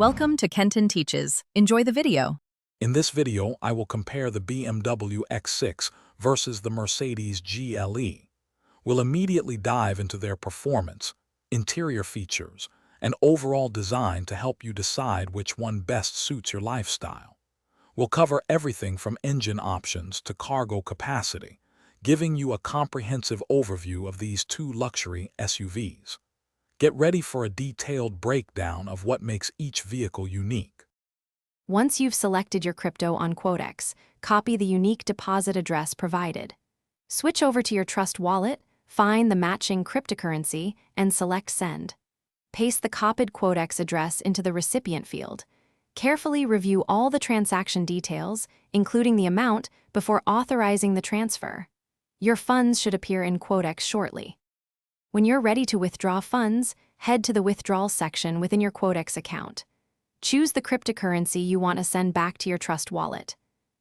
Welcome to Kenton Teaches. Enjoy the video. In this video, I will compare the BMW X6 versus the Mercedes GLE. We'll immediately dive into their performance, interior features, and overall design to help you decide which one best suits your lifestyle. We'll cover everything from engine options to cargo capacity, giving you a comprehensive overview of these two luxury SUVs. Get ready for a detailed breakdown of what makes each vehicle unique. Once you've selected your crypto on Quotex, copy the unique deposit address provided. Switch over to your Trust wallet, find the matching cryptocurrency, and select Send. Paste the copied Quotex address into the recipient field. Carefully review all the transaction details, including the amount, before authorizing the transfer. Your funds should appear in Quotex shortly. When you're ready to withdraw funds, head to the Withdrawal section within your Quotex account. Choose the cryptocurrency you want to send back to your Trust wallet.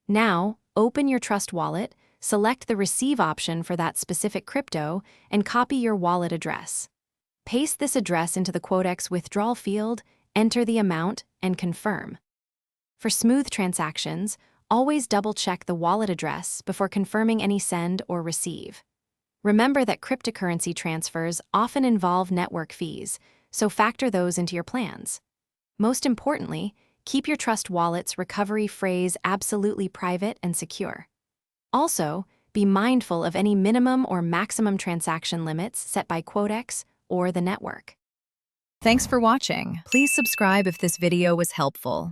Now, open your Trust wallet, select the Receive option for that specific crypto, and copy your wallet address. Paste this address into the Quotex withdrawal field, enter the amount, and confirm. For smooth transactions, always double-check the wallet address before confirming any send or receive. Remember that cryptocurrency transfers often involve network fees, so factor those into your plans. Most importantly, keep your Trust wallet's recovery phrase absolutely private and secure. Also, be mindful of any minimum or maximum transaction limits set by Quotex or the network. Thanks for watching. Please subscribe if this video was helpful.